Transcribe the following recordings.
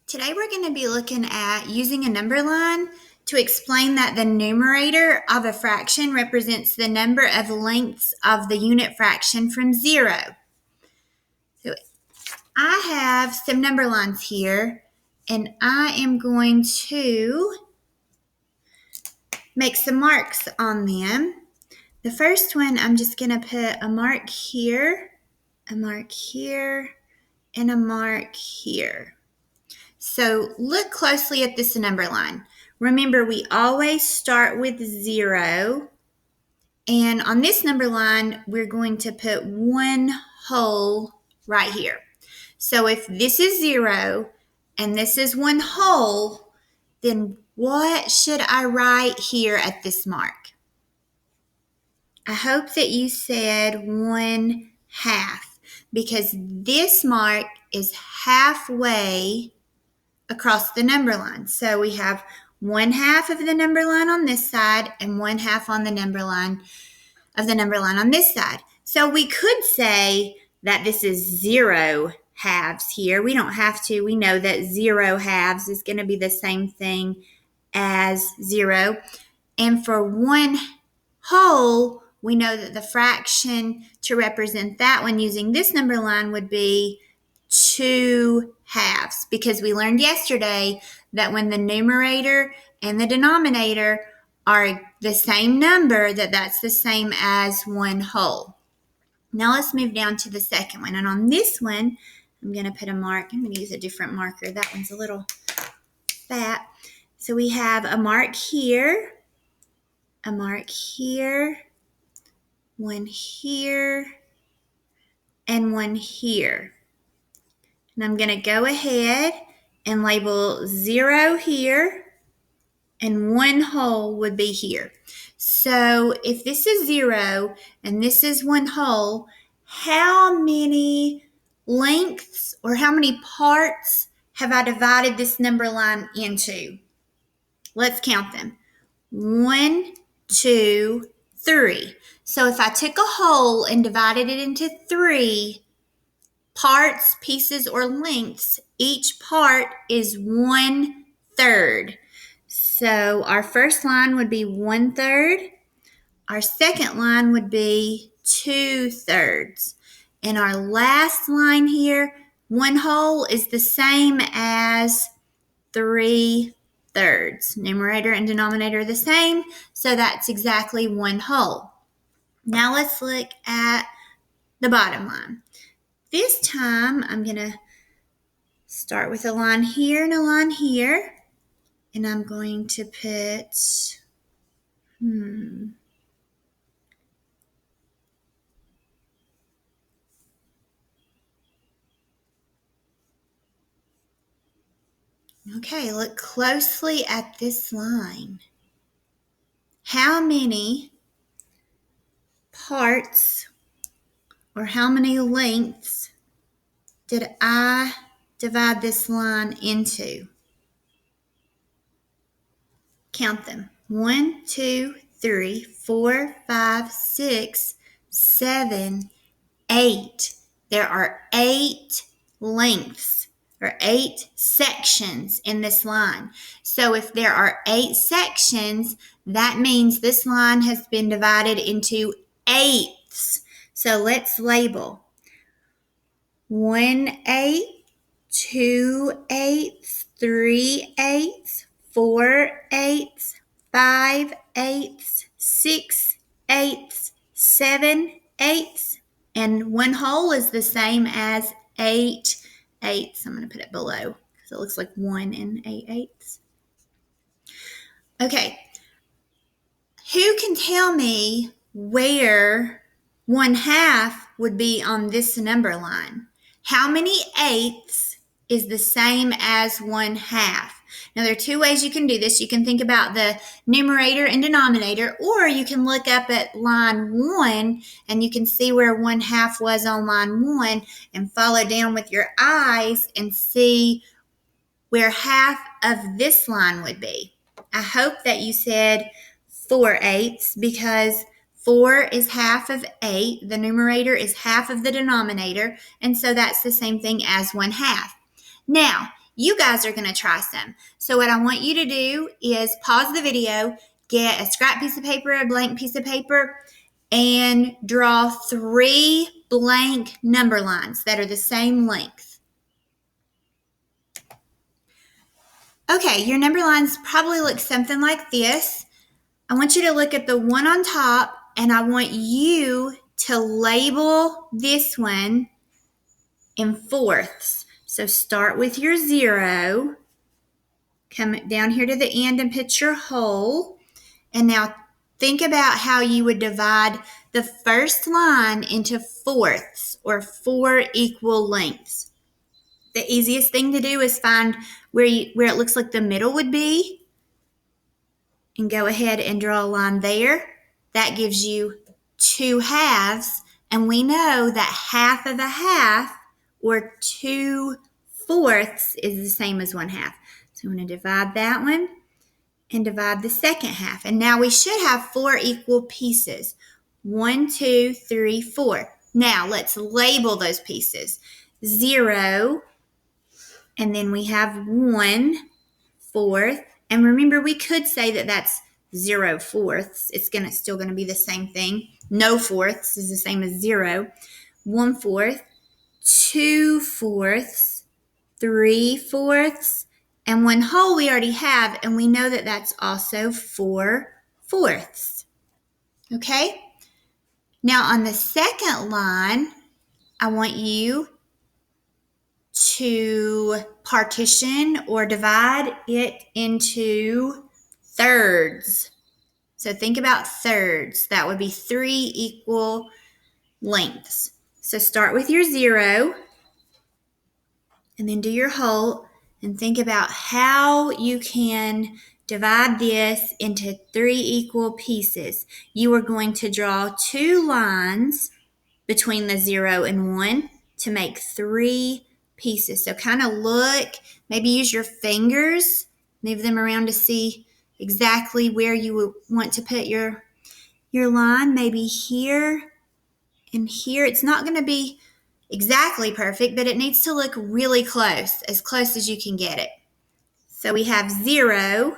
Today we're going to be looking at using a number line to explain that the numerator of a fraction represents the number of lengths of the unit fraction from 0. So I have some number lines here, and I am going to make some marks on them. The first one, I'm just going to put a mark here, a mark here, and a mark here. So look closely at this number line. Remember, we always start with 0. And on this number line, we're going to put one whole right here. So if this is 0 and this is one whole, then what should I write here at this mark? I hope that you said 1/2, because this mark is halfway across the number line. So we have 1/2 of the number line on this side and 1/2 on the number line on this side. So we could say that this is 0 halves here. We don't have to. We know that 0 halves is going to be the same thing as 0. And for one whole, we know that the fraction to represent that one using this number line would be 2/2, because we learned yesterday that when the numerator and the denominator are the same number, that's the same as one whole. Now let's move down to the second one. And on this one, I'm going to put a mark. I'm going to use a different marker. That one's a little fat. So we have a mark here, a mark here, one here, and one here. And I'm going to go ahead and label 0 here, and one whole would be here. So if this is 0 and this is one whole, how many lengths or how many parts have I divided this number line into? Let's count them. 1, 2, 3. So if I took a whole and divided it into 3 parts, pieces, or lengths, each part is 1/3. So our first line would be 1/3. Our second line would be 2/3. And our last line here, one whole, is the same as 3/3. Numerator and denominator are the same, so that's exactly one whole. Now let's look at the bottom line. This time, I'm going to start with a line here and a line here. And I'm going to put, Okay, look closely at this line. How many parts or how many lengths did I divide this line into? Count them. 1, 2, 3, 4, 5, 6, 7, 8. There are 8 lengths or 8 sections in this line. So if there are 8 sections, that means this line has been divided into eighths. So let's label 1/8, 2/8, 3/8, 4/8, 5/8, 6/8, 7/8, and one whole is the same as 8/8. I'm going to put it below because it looks like 1 and 8/8. Okay, who can tell me where 1/2 would be on this number line? How many eighths is the same as 1/2? Now, there are 2 ways you can do this. You can think about the numerator and denominator, or you can look up at line 1 and you can see where 1/2 was on line 1 and follow down with your eyes and see where half of this line would be. I hope that you said 4/8, because 4 is half of 8. The numerator is half of the denominator, and so that's the same thing as 1/2. Now, You guys are going to try some. So what I want you to do is pause the video, get a scrap piece of paper, a blank piece of paper, and draw 3 blank number lines that are the same length. Okay, your number lines probably look something like this. I want you to look at the one on top, and I want you to label this one in fourths. So start with your 0, come down here to the end and put your hole. And now think about how you would divide the first line into fourths or 4 equal lengths. The easiest thing to do is find where it looks like the middle would be and go ahead and draw a line there. That gives you 2 halves, and we know that half of a half or 2 fourths is the same as 1 half. So I'm going to divide that one and divide the second half. And now we should have 4 equal pieces. 1, 2, 3, 4. Now let's label those pieces. 0, and then we have 1 fourth. And remember, we could say that that's 0 fourths. It's still going to be the same thing. No fourths is the same as 0. 1 fourth, 2 fourths, 3 fourths, and 1 whole we already have, and we know that that's also 4 fourths. Okay? Now on the second line, I want you to partition or divide it into thirds. So think about thirds. That would be 3 equal lengths. So start with your 0 and then do your whole and think about how you can divide this into 3 equal pieces. You are going to draw 2 lines between the 0 and 1 to make 3 pieces. So kind of look, maybe use your fingers, move them around to see exactly where you would want to put your line. Maybe here and here. It's not going to be exactly perfect, but it needs to look really close as you can get it. So we have 0, and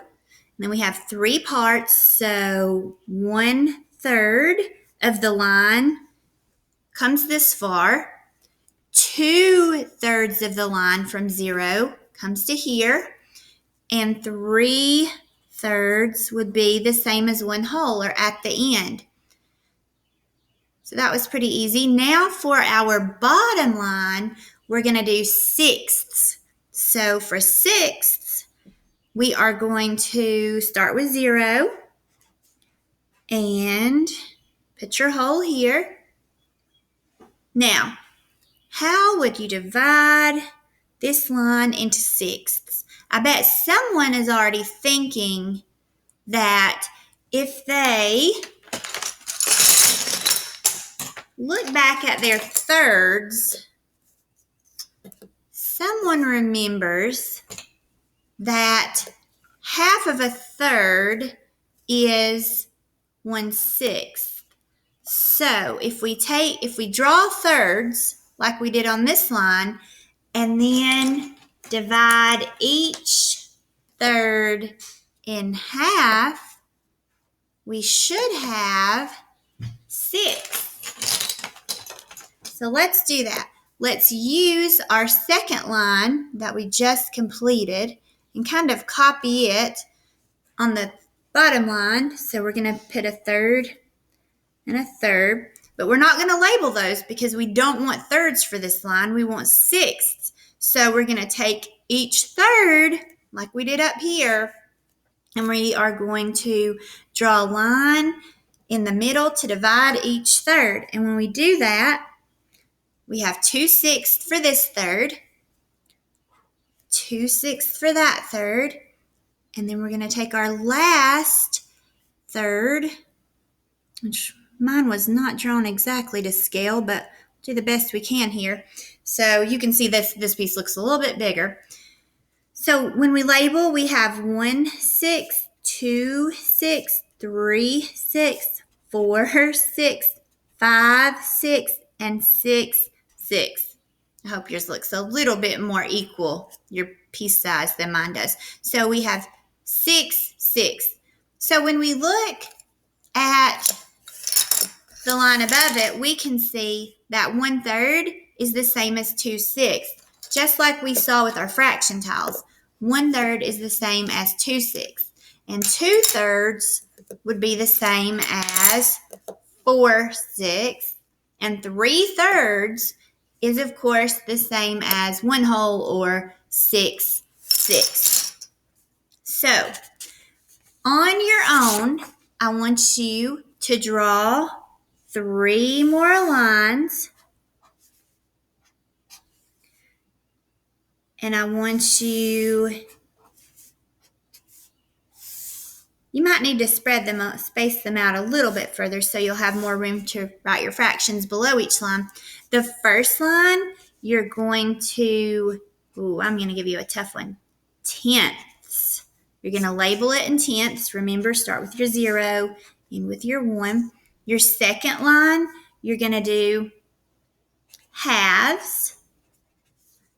then we have 3 parts. So 1/3 of the line comes this far. 2/3 of the line from 0 comes to here, and 3/3 would be the same as 1 whole or at the end. So that was pretty easy. Now for our bottom line, we're going to do sixths. So for sixths, we are going to start with 0 and put your hole here. Now, how would you divide this line into sixths? I bet someone is already thinking that if they look back at their thirds, someone remembers that half of a third is 1/6. So if we draw thirds like we did on this line and then divide each third in half, we should have 6. So let's do that. Let's use our second line that we just completed and kind of copy it on the bottom line. So we're going to put a third and a third, but we're not going to label those because we don't want thirds for this line. We want sixths. So we're going to take each third like we did up here, and we are going to draw a line in the middle to divide each third. And when we do that, we have 2/6 for this third, 2/6 for that third, and then we're going to take our last third, which mine was not drawn exactly to scale, but do the best we can here. So you can see this piece looks a little bit bigger. So when we label, we have 1/6, 2/6, 3/6, 4/6, 5/6, and 6/6. I hope yours looks a little bit more equal, your piece size, than mine does. So we have 6, 6. So when we look at the line above it, we can see that 1/3 is the same as 2/6. Just like we saw with our fraction tiles, 1/3 is the same as 2/6. And 2/3 would be the same as 4/6. And 3/3 is, of course, the same as 1 whole, or 6/6. So, on your own, I want you to draw 3 more lines. And I want you might need to space them out a little bit further so you'll have more room to write your fractions below each line. The first line, you're going to, I'm going to give you a tough one, tenths. You're going to label it in tenths. Remember, start with your 0, end with your 1. Your second line, you're going to do halves.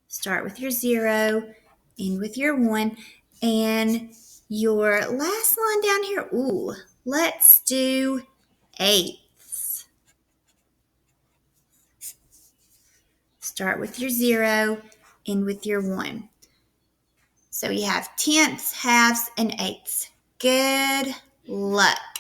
Start with your 0, end with your 1. And your last line down here, let's do eighths. Start with your 0, end with your 1. So you have tenths, halves, and eighths. Good luck.